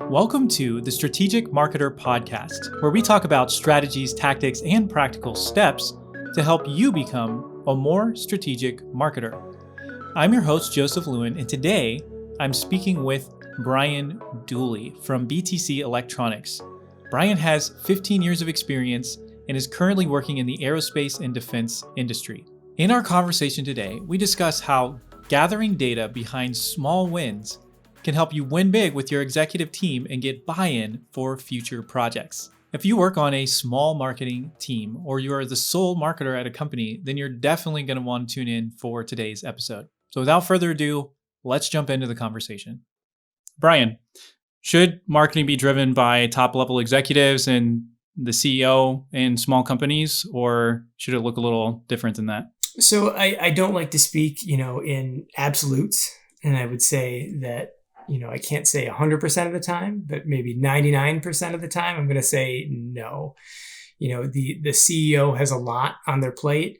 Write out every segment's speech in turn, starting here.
Welcome to the Strategic Marketer Podcast, where we talk about strategies, tactics, and practical steps to help you become a more strategic marketer. I'm your host, Joseph Lewin, and today I'm speaking with Bryan Dooley from BTC Electronics. Bryan has 15 years of experience and is currently working in the aerospace and defense industry. In our conversation today, we discuss how gathering data behind small wins can help you win big with your executive team and get buy-in for future projects. If you work on a small marketing team or you are the sole marketer at a company, then you're definitely going to want to tune in for today's episode. So without further ado, let's jump into the conversation. Bryan, should marketing be driven by top-level executives and the CEO in small companies, or should it look a little different than that? So I don't like to speak, in absolutes. And I would say that I can't say 100% of the time, but maybe 99% of the time, I'm going to say no. The CEO has a lot on their plate.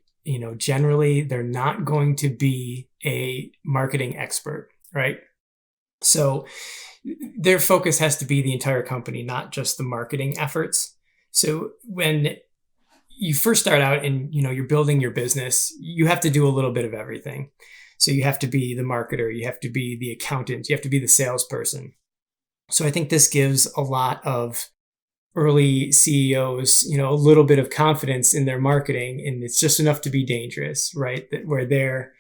Generally, they're not going to be a marketing expert, right? So their focus has to be the entire company, not just the marketing efforts. So when you first start out and, you're building your business, you have to do a little bit of everything. So you have to be the marketer, you have to be the accountant, you have to be the salesperson. So I think this gives a lot of early CEOs, a little bit of confidence in their marketing, and it's just enough to be dangerous, right? Where they're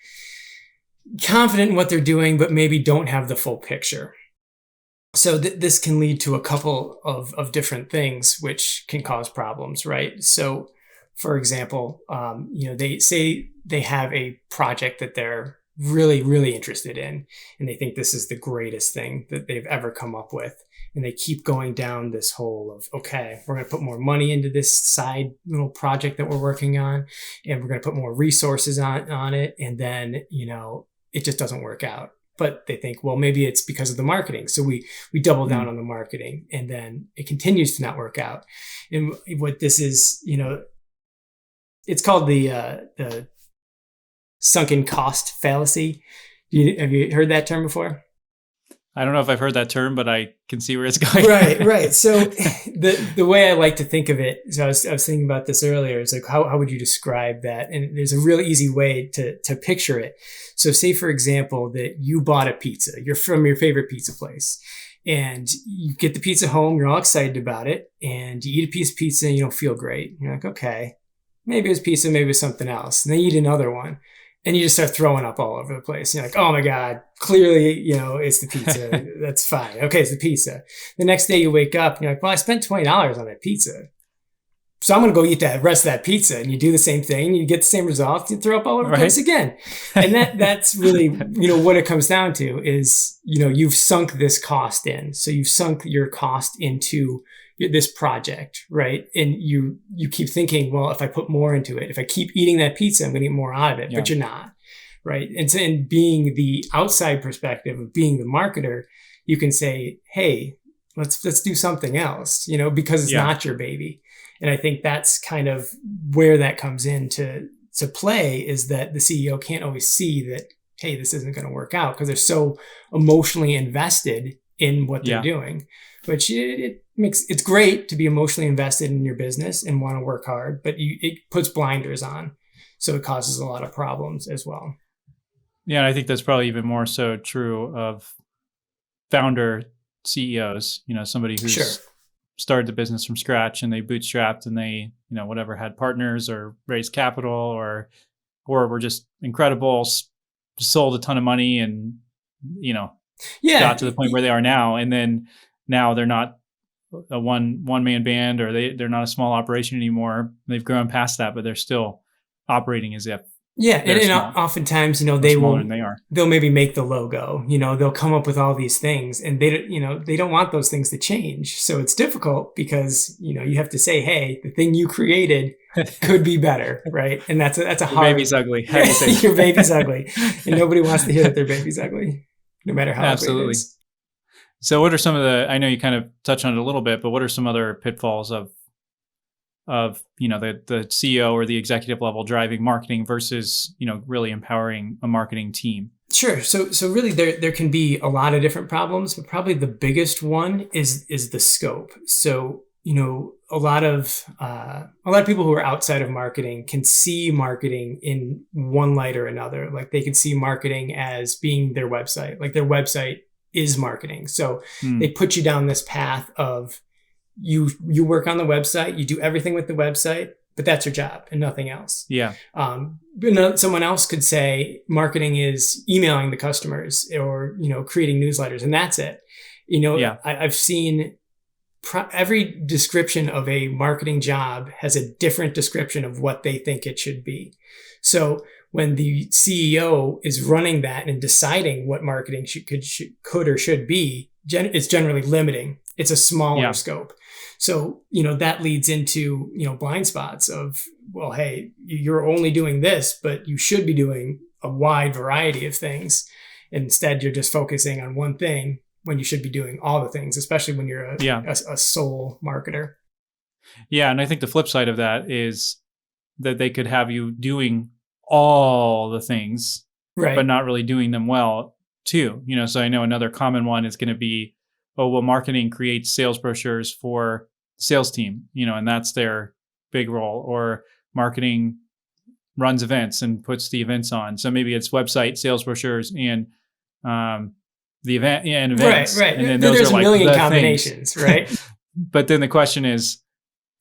confident in what they're doing, but maybe don't have the full picture. So this can lead to a couple of different things, which can cause problems, right? So for example, they say they have a project that they're really, really interested in, and they think this is the greatest thing that they've ever come up with. And they keep going down this hole of, okay, we're going to put more money into this side little project that we're working on, and we're going to put more resources on it. And then, it just doesn't work out. But they think, well, maybe it's because of the marketing. So we double down on the marketing, and then it continues to not work out. And what this is, it's called the Sunken cost fallacy. Have you heard that term before? I don't know if I've heard that term, but I can see where it's going. Right. So the way I like to think of it, so I was thinking about this earlier, is like, how would you describe that? And there's a really easy way to picture it. So say, for example, that you bought a pizza. You're from your favorite pizza place, and you get the pizza home. You're all excited about it, and you eat a piece of pizza and you don't feel great. You're like, okay, maybe it was pizza, maybe it was something else. And then you eat another one, and you just start throwing up all over the place. You're like, oh my God, clearly, it's the pizza. That's fine. Okay, it's the pizza. The next day you wake up and you're like, well, I spent $20 on that pizza, so I'm going to go eat that rest of that pizza. And you do the same thing. You get the same results. You throw up all over the place again. And that's really, what it comes down to is, you've sunk this cost in. So you've sunk your cost into this project, right? And you keep thinking, well, if I put more into it, if I keep eating that pizza, I'm going to get more out of it, but you're not, right? And so in being the outside perspective of being the marketer, you can say, hey, let's do something else, because it's not your baby. And I think that's kind of where that comes into play, is that the CEO can't always see that, hey, this isn't going to work out, because they're so emotionally invested in what they're doing. Which it's great to be emotionally invested in your business and want to work hard, but it puts blinders on. So it causes a lot of problems as well. Yeah, and I think that's probably even more so true of founder CEOs, somebody who's started the business from scratch and they bootstrapped and they, whatever, had partners or raised capital or were just incredible, sold a ton of money and, got to the point where they are now. And then now they're not a one-man band, or they're not a small operation anymore. They've grown past that, but they're still operating as if and oftentimes, they'll maybe make the logo, they'll come up with all these things, and they don't want those things to change. So it's difficult because, you have to say, hey, the thing you created could be better, right? And that's a hard. Your baby's ugly. How do you say? Your baby's ugly, and nobody wants to hear that their baby's ugly, no matter how ugly it is. So what are some of I know you kind of touched on it a little bit, but what are some other pitfalls of of, the CEO or the executive level driving marketing versus, really empowering a marketing team? Sure. So really there can be a lot of different problems, but probably the biggest one is the scope. So, a lot of people who are outside of marketing can see marketing in one light or another. Like they can see marketing as being their website, like their website is marketing. So they put you down this path of you work on the website, you do everything with the website, but that's your job and nothing else. Yeah. But someone else could say marketing is emailing the customers or, creating newsletters, and that's it. I've seen every description of a marketing job has a different description of what they think it should be. So when the CEO is running that and deciding what marketing could or should be, it's generally limiting. It's a smaller scope. So, that leads into, blind spots of, well, hey, you're only doing this, but you should be doing a wide variety of things. Instead, you're just focusing on one thing when you should be doing all the things, especially when you're a sole marketer. Yeah. And I think the flip side of that is that they could have you doing all the things, right, but not really doing them well too. So I know another common one is going to be, marketing creates sales brochures for sales team, and that's their big role. Or marketing runs events and puts the events on. So maybe it's website, sales brochures, and the event and events. Right. And then there's are a million the combinations, things. Right? But then the question is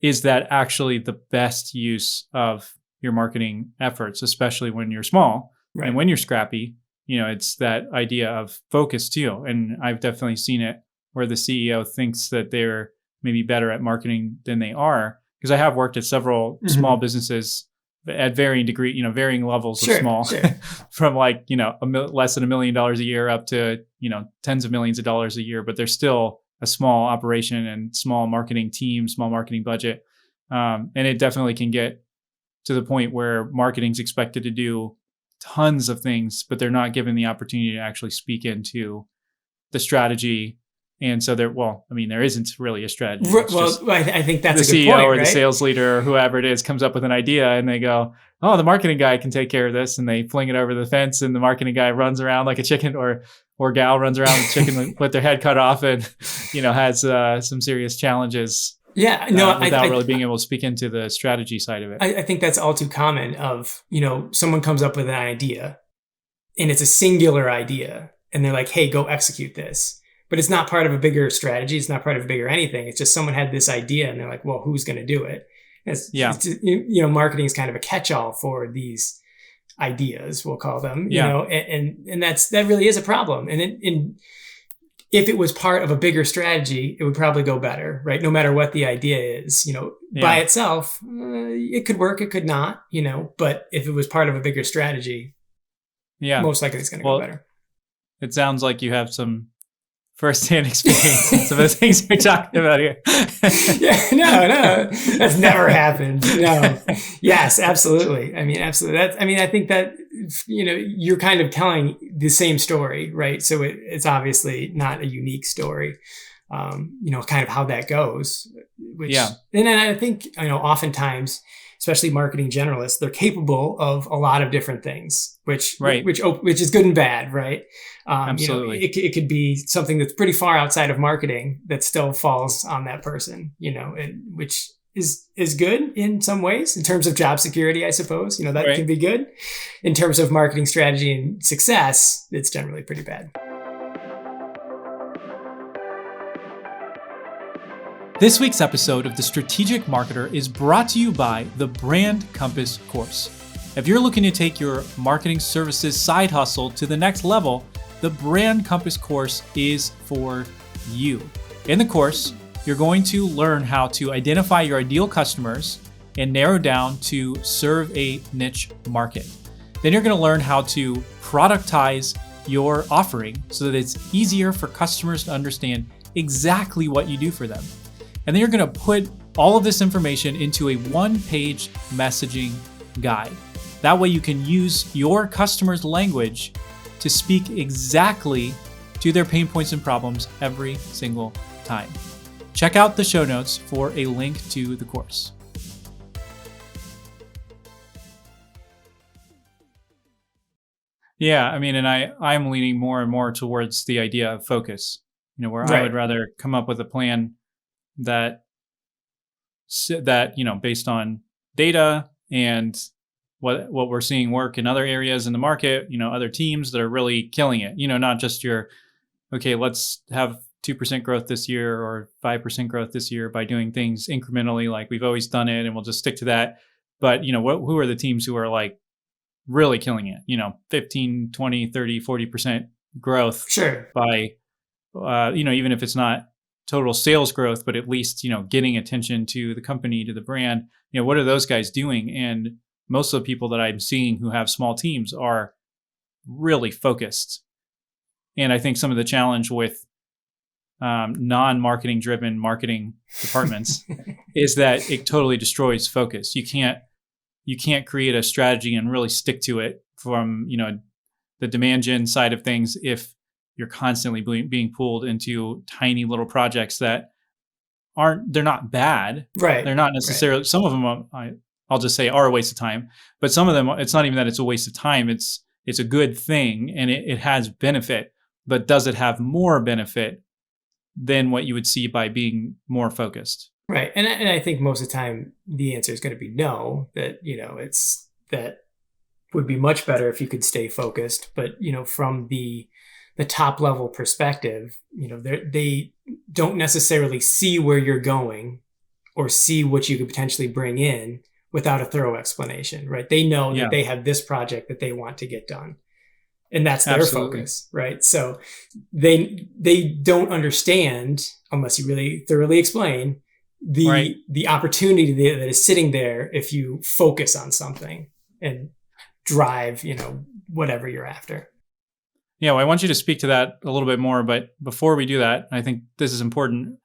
that actually the best use of your marketing efforts, especially when you're small and when you're scrappy? It's that idea of focus too. And I've definitely seen it where the CEO thinks that they're maybe better at marketing than they are. Because I have worked at several small businesses at varying degree, varying levels of small, from like, less than $1 million a year up to, tens of millions of dollars a year, but there's still a small operation and small marketing team, small marketing budget. And it definitely can get to the point where marketing's expected to do tons of things, but they're not given the opportunity to actually speak into the strategy. And so there isn't really a strategy. Well, I think that's the a good CEO point, or the sales leader or whoever it is comes up with an idea and they go, oh, the marketing guy can take care of this. And they fling it over the fence and the marketing guy runs around like a chicken or gal runs around with chicken with their head cut off and, has some serious challenges. Yeah, no, without really being able to speak into the strategy side of it. I think that's all too common of, someone comes up with an idea and it's a singular idea and they're like, hey, go execute this. But it's not part of a bigger strategy. It's not part of a bigger anything. It's just someone had this idea and they're like, well, who's going to do it? Marketing is kind of a catch-all for these ideas, we'll call them, and that really is a problem. And if it was part of a bigger strategy, it would probably go better, right? No matter what the idea is, by itself, it could work, it could not, but if it was part of a bigger strategy, most likely it's going to go better. It sounds like you have some firsthand experience in some of the things we're talking about here. No, that's never happened. No, yes, absolutely. Absolutely. I think that, you're kind of telling the same story, right? So it's obviously not a unique story, kind of how that goes. And I think, oftentimes, especially marketing generalists, they're capable of a lot of different things, which is good and bad, right? Absolutely. It could be something that's pretty far outside of marketing that still falls on that person, which is good in some ways in terms of job security, I suppose. That can be good. In terms of marketing strategy and success, it's generally pretty bad. This week's episode of The Strategic Marketer is brought to you by the Brand Compass course. If you're looking to take your marketing services side hustle to the next level, the Brand Compass course is for you. In the course, you're going to learn how to identify your ideal customers and narrow down to serve a niche market. Then you're going to learn how to productize your offering so that it's easier for customers to understand exactly what you do for them. And then you're going to put all of this information into a one-page messaging guide. That way you can use your customer's language to speak exactly to their pain points and problems every single time. Check out the show notes for a link to the course. Yeah, I mean, and I'm leaning more and more towards the idea of focus. Where I would Right. rather come up with a plan that that based on data and what we're seeing work in other areas in the market, other teams that are really killing it. Not just your okay, let's have 2% growth this year or 5% growth this year by doing things incrementally like we've always done it and we'll just stick to that. But, who are the teams who are like really killing it, 15, 20, 30, 40% growth Sure. by, even if it's not total sales growth, but at least, getting attention to the company, to the brand, what are those guys doing? And most of the people that I'm seeing who have small teams are really focused. And I think some of the challenge with non-marketing driven marketing departments is that it totally destroys focus. You can't create a strategy and really stick to it from the demand gen side of things if you're constantly being pulled into tiny little projects that they're not bad. Right. They're not Right. necessarily, some of them I'll just say are a waste of time, but some of them it's not even that it's a waste of time. It's a good thing and it has benefit, but does it have more benefit than what you would see by being more focused? Right. And I think most of the time the answer is going to be no, that, it's that would be much better if you could stay focused. But, from the top level perspective, they don't necessarily see where you're going or see what you could potentially bring in without a thorough explanation, right? They know Yeah, that they have this project that they want to get done. And that's their absolutely. focus, right? So they don't understand unless you really thoroughly explain Right. the opportunity that is sitting there if you focus on something and drive, whatever you're after. Yeah, well, I want you to speak to that a little bit more, but before we do that, I think this is important.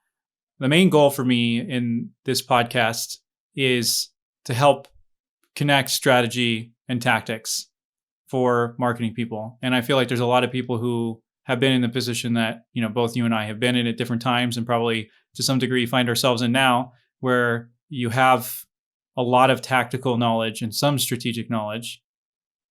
The main goal for me in this podcast is to help connect strategy and tactics for marketing people. And I feel like there's a lot of people who have been in the position that, both you and I have been in at different times and probably to some degree find ourselves in now, where you have a lot of tactical knowledge and some strategic knowledge,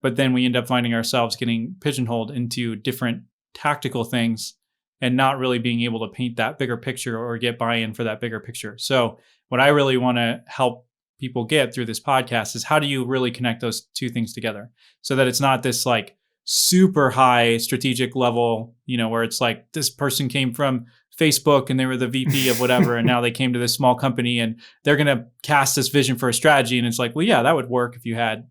but then we end up finding ourselves getting pigeonholed into different tactical things and not really being able to paint that bigger picture or get buy-in for that bigger picture. So what I really want to help people get through this podcast is how do you really connect those two things together so that it's not this like super high strategic level, where it's like this person came from Facebook and they were the VP of whatever and now they came to this small company and they're going to cast this vision for a strategy, and it's like, well, yeah, that would work if you had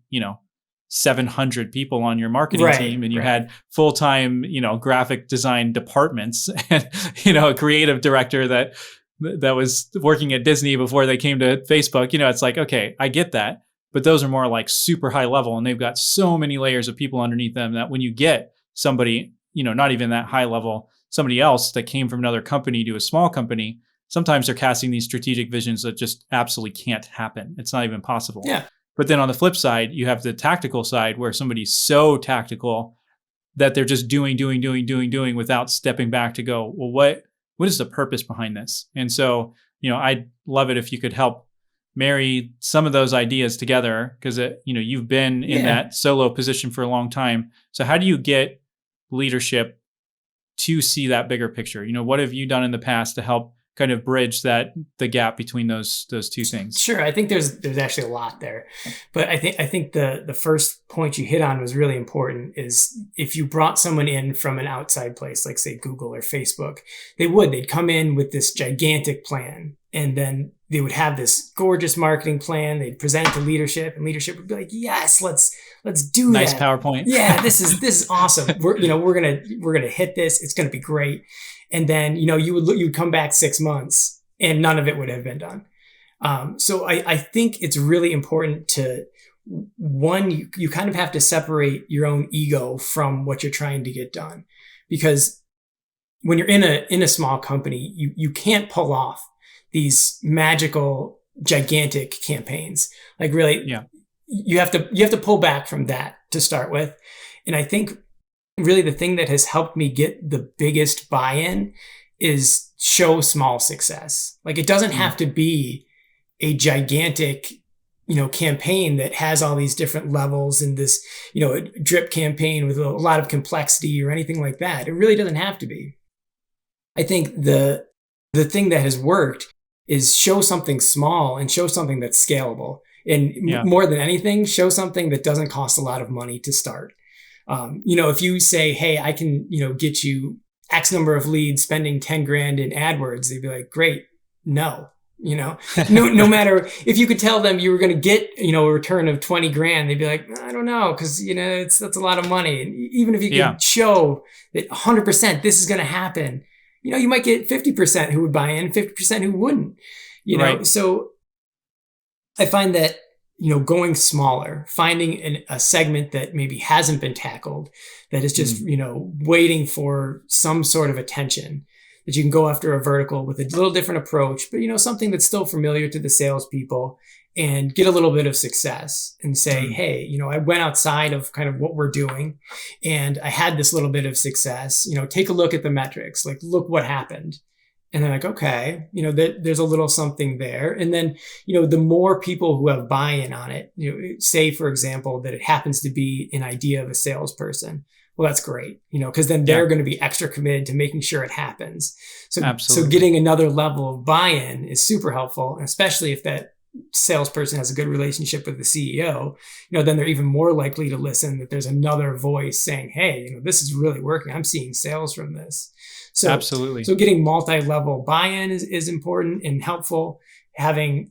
700 people on your marketing Right. team and you Right. had full-time graphic design departments and a creative director that was working at Disney before they came to Facebook. It's like, okay, I get that, but those are more like super high level and they've got so many layers of people underneath them that when you get somebody, not even that high level, somebody else that came from another company to a small company, sometimes they're casting these strategic visions that just absolutely can't happen. It's not even possible. Yeah. But then on the flip side, you have the tactical side where somebody's so tactical that they're just doing without stepping back to go, well, what is the purpose behind this? And so, I'd love it if you could help marry some of those ideas together because you've been in Yeah. that solo position for a long time. So how do you get leadership to see that bigger picture? What have you done in the past to help kind of bridge the gap between those two things? Sure. I think there's actually a lot there, but I think the first point you hit on was really important. Is if you brought someone in from an outside place, like say Google or Facebook, they'd come in with this gigantic plan, and then they would have this gorgeous marketing plan. They'd present it to leadership, and leadership would be like, "Yes, let's do Nice that. PowerPoint. Yeah, this is awesome. We're gonna hit this. It's gonna be great." And then you'd come back 6 months and none of it would have been done. So I think it's really important to one, you kind of have to separate your own ego from what you're trying to get done, because when you're in a small company, you can't pull off these magical gigantic campaigns. Like really, Yeah. you have to pull back from that to start with. And I think really the thing that has helped me get the biggest buy-in is show small success. Like it doesn't have to be a gigantic campaign that has all these different levels and this, a drip campaign with a lot of complexity or anything like that. It really doesn't have to be. I think the thing that has worked is show something small and show something that's scalable. And more than anything, show something that doesn't cost a lot of money to start. If you say, hey, I can, get you X number of leads spending 10 grand in AdWords, they'd be like, great. No, no matter if you could tell them you were going to get, a return of 20 grand, they'd be like, I don't know. Cause that's a lot of money. And even if you could show that 100% this is going to happen, you might get 50% who would buy in, 50% who wouldn't, Right. So I find that, going smaller, finding a segment that maybe hasn't been tackled, that is just, waiting for some sort of attention, that you can go after a vertical with a little different approach, but, something that's still familiar to the salespeople and get a little bit of success and say, hey, I went outside of kind of what we're doing and I had this little bit of success, take a look at the metrics, like look what happened. And they're like, okay, there's a little something there. And then, the more people who have buy-in on it, say, for example, that it happens to be an idea of a salesperson. Well, that's great, because then they're going to be extra committed to making sure it happens. So, Absolutely. So getting another level of buy-in is super helpful, especially if that salesperson has a good relationship with the CEO, then they're even more likely to listen, that there's another voice saying, hey, this is really working. I'm seeing sales from this. So, Absolutely. So getting multi-level buy-in is important and helpful.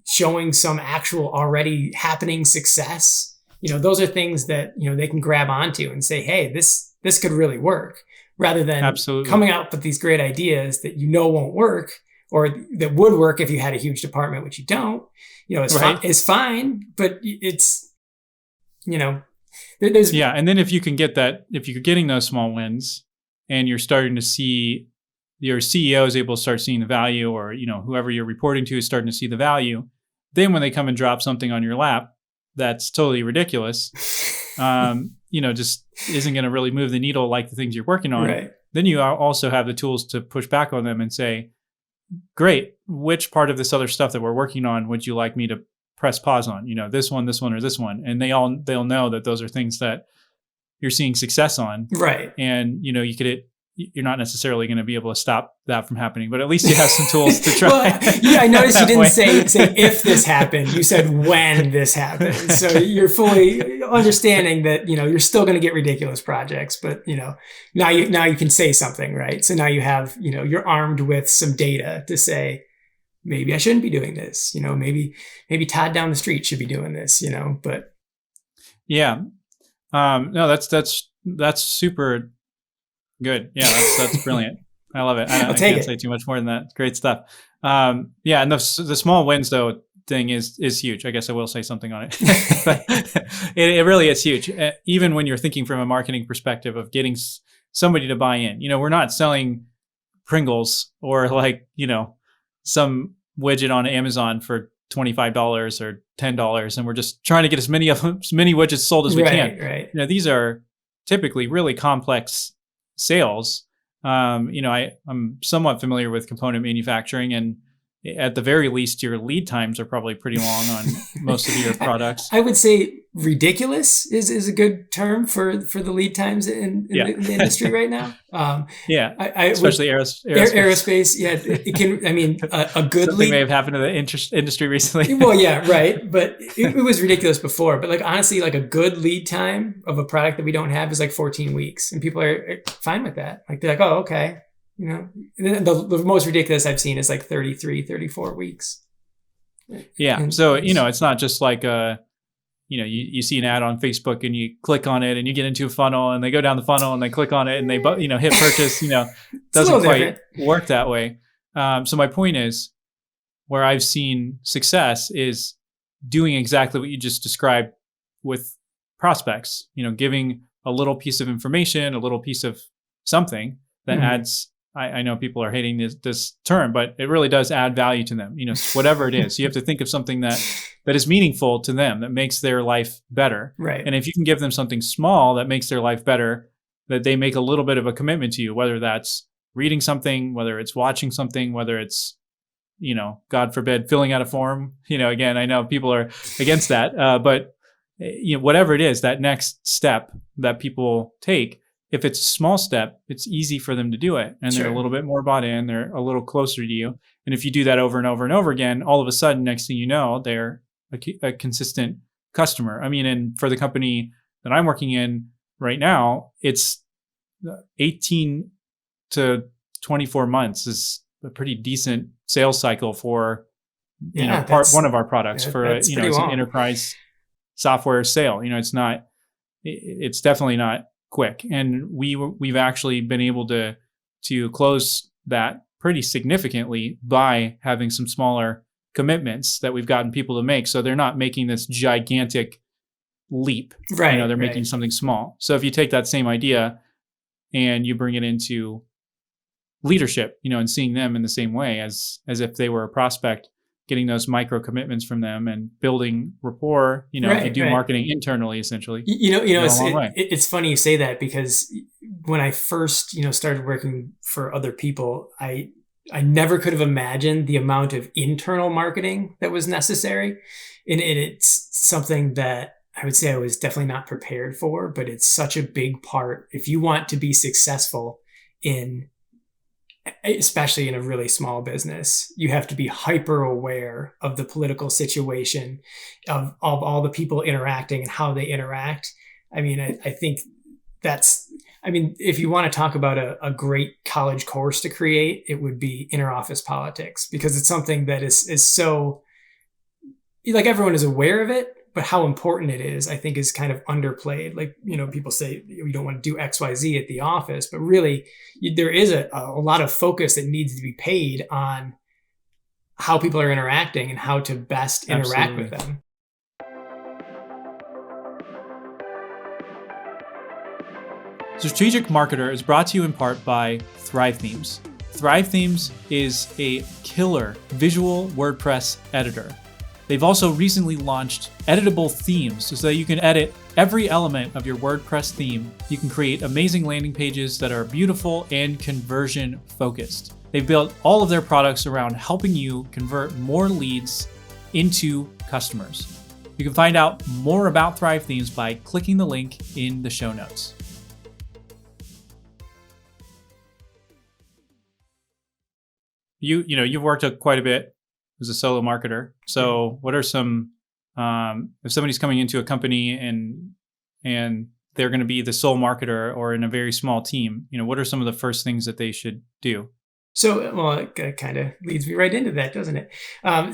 Showing some actual already happening success, those are things that, they can grab onto and say, hey, this could really work, rather than Absolutely. coming out with these great ideas that won't work, or that would work if you had a huge department, which you don't. It's fine, but it's, there's and then if you can get that, if you're getting those small wins and you're starting to see your CEO is able to start seeing the value, or whoever you're reporting to is starting to see the value, then when they come and drop something on your lap that's totally ridiculous, just isn't going to really move the needle like the things you're working on, right. Then you also have the tools to push back on them and say, great, which part of this other stuff that we're working on would you like me to press pause on? This one, or this one. And they'll know that those are things that you're seeing success on. Right. And, you're not necessarily going to be able to stop that from happening, but at least you have some tools to try. Well, I noticed you didn't say if this happened. You said when this happened. So you're fully understanding that, you're still going to get ridiculous projects, but, now you can say something, right? So now you have, you're armed with some data to say, maybe I shouldn't be doing this, maybe Todd down the street should be doing this, but. Yeah. No, that's super good. Yeah, that's brilliant. I love it. I can't say too much more than that. Great stuff. And the small wins though thing is huge. I guess I will say something on it. But it really is huge. Even when you're thinking from a marketing perspective of getting somebody to buy in. We're not selling Pringles or some widget on Amazon for $25 or $10, and we're just trying to get as many widgets sold as we can. Right. These are typically really complex sales. I'm somewhat familiar with component manufacturing, and at the very least, your lead times are probably pretty long on most of your products. I would say ridiculous is a good term for the lead times in the industry right now. Especially aerospace. Yeah, it can. I mean, a good something may have happened to the industry recently. Well, yeah, right. But it was ridiculous before. But honestly, a good lead time of a product that we don't have is 14 weeks, and people are fine with that. They're like, oh, okay. And then the most ridiculous I've seen is 33, 34 weeks. Yeah. And so, it's not just you see an ad on Facebook and you click on it and you get into a funnel and they go down the funnel and they click on it and they, hit purchase, doesn't quite work that way. So my point is, where I've seen success is doing exactly what you just described with prospects, giving a little piece of information, a little piece of something that adds. I know people are hating this term, but it really does add value to them. Whatever it is, you have to think of something that is meaningful to them, that makes their life better. Right. And if you can give them something small that makes their life better, that they make a little bit of a commitment to you, whether that's reading something, whether it's watching something, whether it's God forbid, filling out a form. Again, I know people are against that, but whatever it is, that next step that people take, if it's a small step, it's easy for them to do it. And they're a little bit more bought in. They're a little closer to you. And if you do that over and over and over again, all of a sudden, next thing you know, they're a consistent customer. I mean, and for the company that I'm working in right now, it's 18 to 24 months is a pretty decent sales cycle for, one of our products for, it's an enterprise software sale. It's definitely not quick. And we've actually been able to close that pretty significantly by having some smaller commitments that we've gotten people to make. So they're not making this gigantic leap. Right. They're making something small. So if you take that same idea and you bring it into leadership, and seeing them in the same way as if they were a prospect, getting those micro commitments from them and building rapport, if you do marketing internally, essentially. It's funny you say that, because when I first, started working for other people, I never could have imagined the amount of internal marketing that was necessary. And it's something that I would say I was definitely not prepared for, but it's such a big part. If you want to be successful especially in a really small business, you have to be hyper aware of the political situation, of all the people interacting and how they interact. I mean, I think if you want to talk about a great college course to create, it would be interoffice politics, because it's something that is so, like, everyone is aware of it, but how important it is, I think, is kind of underplayed. Like, people say you don't want to do X, Y, Z at the office, but really there is a lot of focus that needs to be paid on how people are interacting and how to best interact with them. Strategic Marketer is brought to you in part by Thrive Themes. Thrive Themes is a killer visual WordPress editor. They've also recently launched editable themes so that you can edit every element of your WordPress theme. You can create amazing landing pages that are beautiful and conversion focused. They've built all of their products around helping you convert more leads into customers. You can find out more about Thrive Themes by clicking the link in the show notes. You've worked quite a bit as a solo marketer. So what are some, if somebody's coming into a company and they're going to be the sole marketer or in a very small team, what are some of the first things that they should do? So, well, it kind of leads me right into that, doesn't it?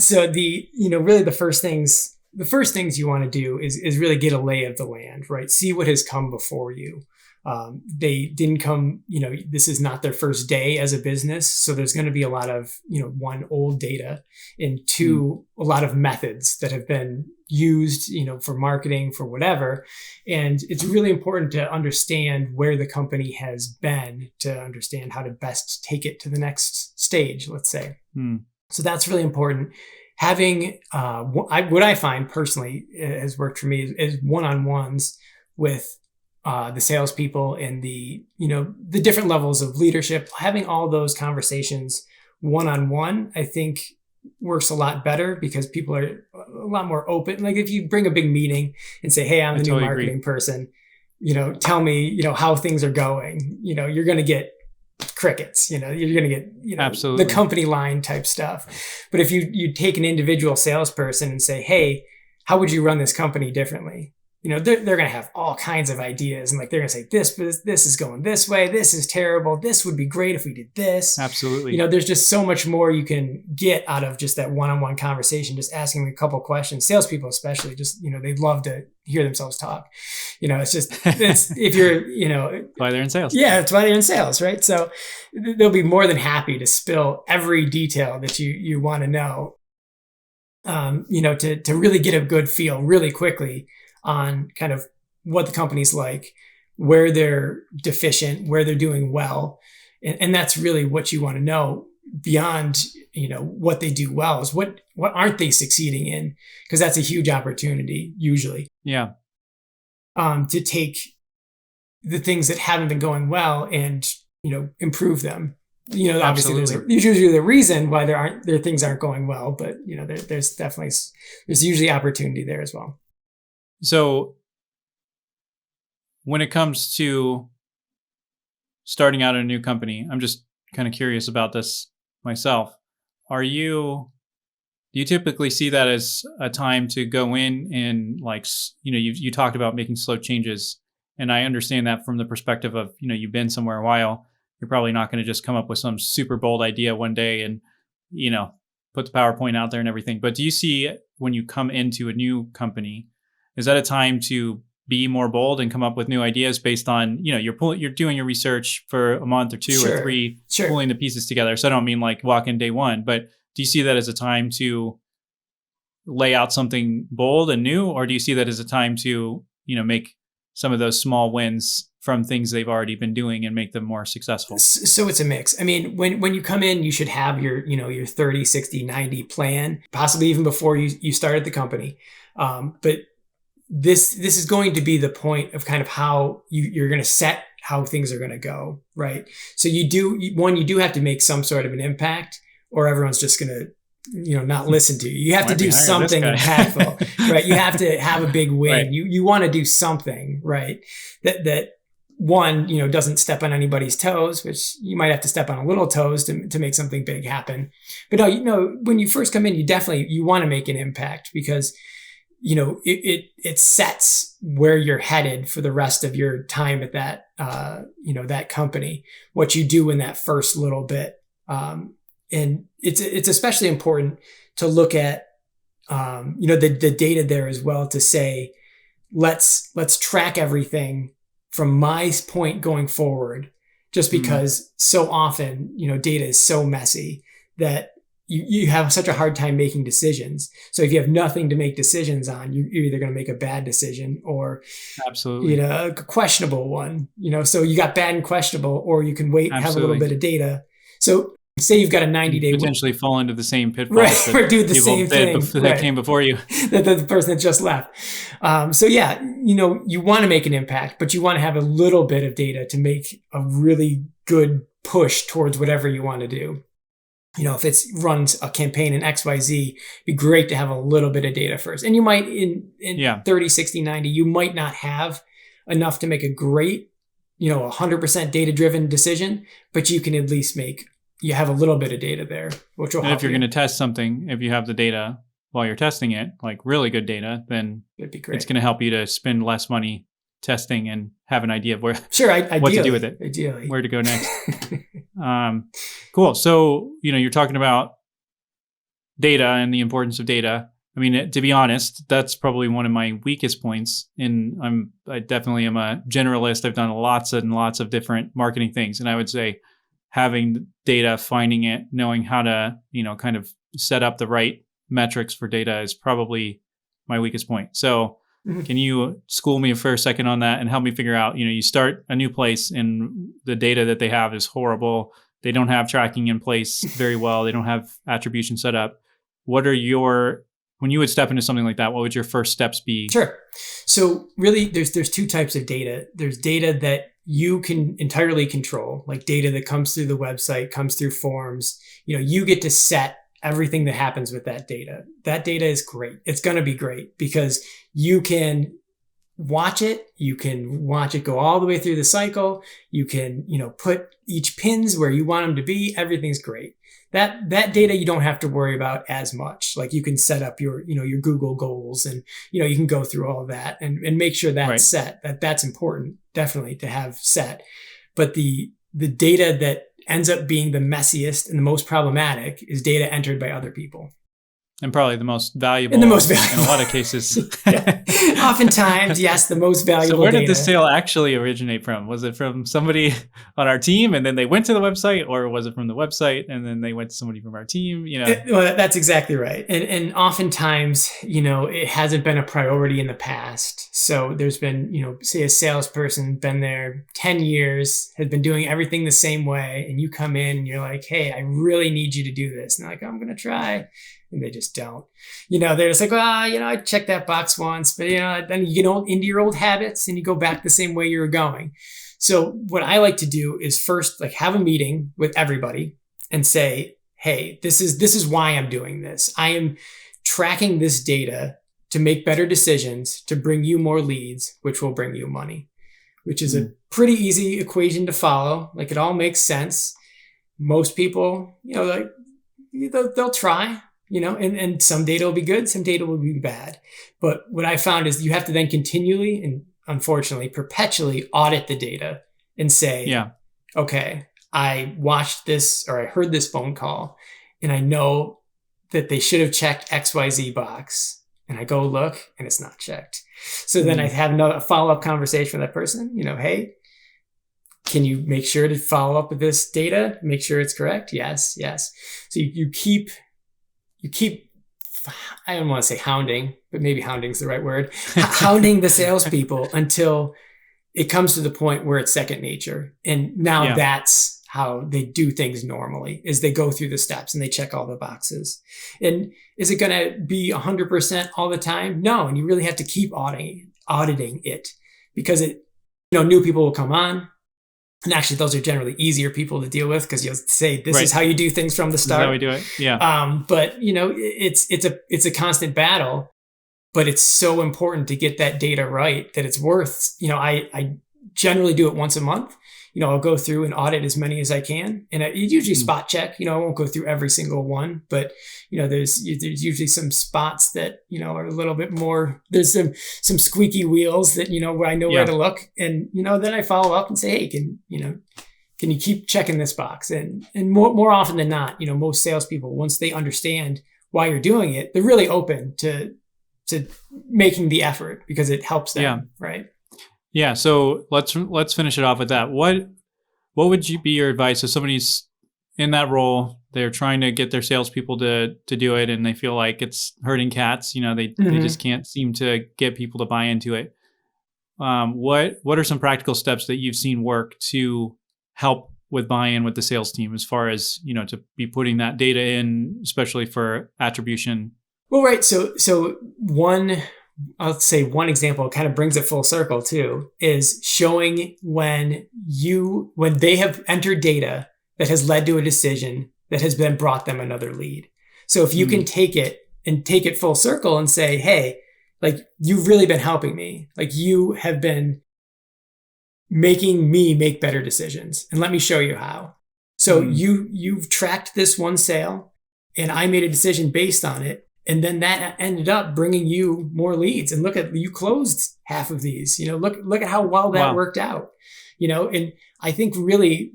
So really the first things you want to do is really get a lay of the land, right? See what has come before you. They didn't come, this is not their first day as a business. So there's going to be a lot of, one, old data, and two, a lot of methods that have been used, for marketing, for whatever. And it's really important to understand where the company has been to understand how to best take it to the next stage, let's say. So that's really important. Having, what I find personally has worked for me is one-on-ones with the salespeople and the different levels of leadership. Having all those conversations one-on-one, I think, works a lot better, because people are a lot more open. Like, if you bring a big meeting and say, "Hey, I'm the new marketing person, tell me, how things are going," you're going to get crickets, you're going to get, absolutely, the company line type stuff. But if you take an individual salesperson and say, "Hey, how would you run this company differently?" They're going to have all kinds of ideas, and they're going to say, this is going this way. This is terrible. This would be great if we did this. Absolutely. There's just so much more you can get out of just that one-on-one conversation, just asking a couple questions. Salespeople, especially, just, they love to hear themselves talk. If you're, why they're in sales. Yeah, that's why they're in sales, right? So they'll be more than happy to spill every detail that you want to know, to really get a good feel really quickly on kind of what the company's like, where they're deficient, where they're doing well. And that's really what you want to know. Beyond, what they do well is what aren't they succeeding in? Because that's a huge opportunity usually. Yeah. To take the things that haven't been going well and, improve them. Obviously there's usually the reason why their things aren't going well, but there's usually opportunity there as well. So when it comes to starting out a new company, I'm just kind of curious about this myself. Do you typically see that as a time to go in and you talked about making slow changes, and I understand that from the perspective of, you've been somewhere a while. You're probably not going to just come up with some super bold idea one day and, put the PowerPoint out there and everything. But do you see when you come into a new company, is that a time to be more bold and come up with new ideas based on, you're doing your research for a month or two or three, pulling the pieces together. So I don't mean like walk in day one, but do you see that as a time to lay out something bold and new, or do you see that as a time to, make some of those small wins from things they've already been doing and make them more successful? So it's a mix. I mean, when you come in, you should have your 30, 60, 90 plan, possibly even before you started the company. But this is going to be the point of kind of how you're going to set how things are going to go, right? So you do have to make some sort of an impact, or everyone's just going to not listen to you. You have to do something impactful, right? You have to have a big win. Right. You want to do something, right? That one, doesn't step on anybody's toes, which you might have to step on a little toes to make something big happen. But no, when you first come in, you want to make an impact, because it sets where you're headed for the rest of your time at that that company, what you do in that first little bit. And it's especially important to look at the data there as well, to say, let's track everything from my point going forward, just because so often data is so messy that you have such a hard time making decisions. So if you have nothing to make decisions on, you're either going to make a bad decision or absolutely a questionable one. So you got bad and questionable, or you can wait and have a little bit of data. So say you've got a 90-day potentially fall into the same pitfalls, right? Or do the same thing that came before you, that the person that just left. So yeah, you want to make an impact, but you want to have a little bit of data to make a really good push towards whatever you want to do. If it's runs a campaign in XYZ, it'd be great to have a little bit of data first. And you might in 30, 60, 90, you might not have enough to make a great, 100% data-driven decision, but you can at least you have a little bit of data there, which will help. And if you're going to test something, if you have the data while you're testing it, like really good data, then it'd be great. It's going to help you to spend less money testing and have an idea of where what to do with it, ideally, where to go next. Cool. So, you're talking about data and the importance of data. I mean, to be honest, that's probably one of my weakest points. I definitely am a generalist. I've done lots and lots of different marketing things. And I would say having data, finding it, knowing how to, kind of set up the right metrics for data is probably my weakest point. So can you school me for a second on that and help me figure out, you start a new place and the data that they have is horrible. They don't have tracking in place very well. They don't have attribution set up. When you would step into something like that, what would your first steps be? Sure. So really there's two types of data. There's data that you can entirely control, like data that comes through the website, comes through forms. You get to set everything that happens with that data. That data is great. It's going to be great because you can watch it. You can watch it go all the way through the cycle. You can, put each pins where you want them to be. Everything's great. That data you don't have to worry about as much. Like you can set up your Google goals and, you can go through all of that and make sure that's set. That's important, definitely, to have set. But the data that ends up being the messiest and the most problematic is data entered by other people. And probably the most valuable. In a lot of cases. Oftentimes, yes, the most valuable. So where did this sale actually originate from? Was it from somebody on our team and then they went to the website, or was it from the website and then they went to somebody from our team? Well, that's exactly right. And oftentimes, it hasn't been a priority in the past. So there's been, say a salesperson been there 10 years, has been doing everything the same way. And you come in and you're like, hey, I really need you to do this. And they're like, I'm going to try. And they just don't. They're just like, I checked that box once, but then you get into your old habits and you go back the same way you were going. So what I like to do is first like have a meeting with everybody and say, hey, this is why I'm doing this. I am tracking this data to make better decisions, to bring you more leads, which will bring you money, which is a pretty easy equation to follow. Like it all makes sense. Most people, like they'll try, and some data will be good, some data will be bad. But what I found is you have to then continually and unfortunately perpetually audit the data and say, okay, I watched this or I heard this phone call and I know that they should have checked XYZ box. And I go look and it's not checked. So then I have a follow-up conversation with that person, hey, can you make sure to follow up with this data? Make sure it's correct? Yes. So you keep, I don't want to say hounding, but maybe hounding is the right word, hounding the salespeople until it comes to the point where it's second nature. And now that's how they do things normally, is they go through the steps and they check all the boxes. And is it going to be 100% all the time? No. And you really have to keep auditing it because new people will come on. And actually, those are generally easier people to deal with because you'll say, this is how you do things from the start. This is how we do it. Yeah. But it's a constant battle, but it's so important to get that data right that it's worth, I generally do it once a month. I'll go through and audit as many as I can. And I usually spot check, I won't go through every single one, but, there's usually some spots that, are a little bit more, there's some squeaky wheels that, where I know where to look. And, then I follow up and say, hey, can you keep checking this box? And more often than not, most salespeople, once they understand why you're doing it, they're really open to making the effort because it helps them. Right. Yeah. So let's finish it off with that. What would be your advice if somebody's in that role, they're trying to get their salespeople to do it and they feel like it's herding cats, they just can't seem to get people to buy into it. What are some practical steps that you've seen work to help with buy-in with the sales team as far as, to be putting that data in, especially for attribution? Well, right. So I'll say one example kind of brings it full circle too, is showing when they have entered data that has led to a decision that has then brought them another lead. So if you can take it full circle and say, hey, like you've really been helping me. Like you have been making me make better decisions and let me show you how. So you've tracked this one sale and I made a decision based on it. And then that ended up bringing you more leads. And look at, you closed half of these, look at how well that worked out, and I think really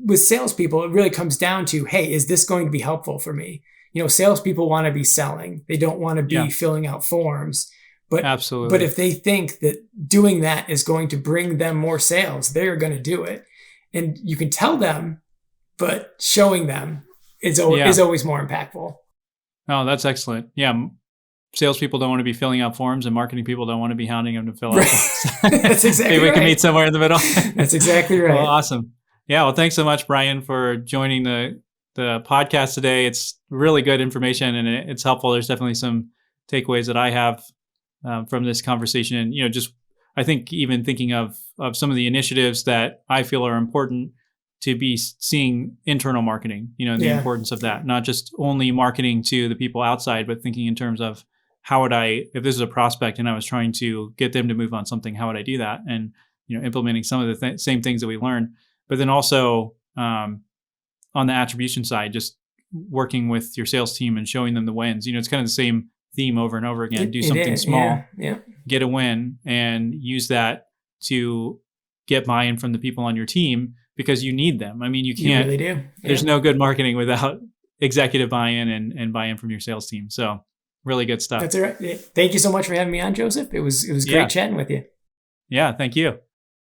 with salespeople, it really comes down to, hey, is this going to be helpful for me? Salespeople want to be selling. They don't want to be filling out forms. But absolutely. But if they think that doing that is going to bring them more sales, they're going to do it. And you can tell them, but showing them is always more impactful. Oh, that's excellent. Yeah. Salespeople don't want to be filling out forms and marketing people don't want to be hounding them to fill out forms. That's exactly Maybe we can meet somewhere in the middle. That's exactly right. Well, awesome. Yeah. Well, thanks so much, Brian, for joining the podcast today. It's really good information and it's helpful. There's definitely some takeaways that I have from this conversation. And, just, I think even thinking of some of the initiatives that I feel are important to be seeing internal marketing, the importance of that, not just only marketing to the people outside, but thinking in terms of how would if this is a prospect and I was trying to get them to move on something, how would I do that? And, implementing some of the same things that we learned, but then also on the attribution side, just working with your sales team and showing them the wins. It's kind of the same theme over and over again. Do something small, get a win, and use that to get buy-in from the people on your team because you need them. I mean, you can't. You really do. There's no good marketing without executive buy-in and buy-in from your sales team. So really good stuff. That's all right. Thank you so much for having me on, Joseph. It was great chatting with you. Yeah, thank you.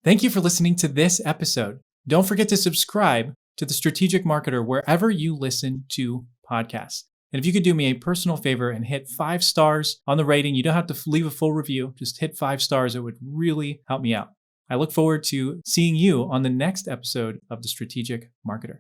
Thank you for listening to this episode. Don't forget to subscribe to The Strategic Marketer wherever you listen to podcasts. And if you could do me a personal favor and hit 5 stars on the rating, you don't have to leave a full review, just hit 5 stars. It would really help me out. I look forward to seeing you on the next episode of The Strategic Marketer.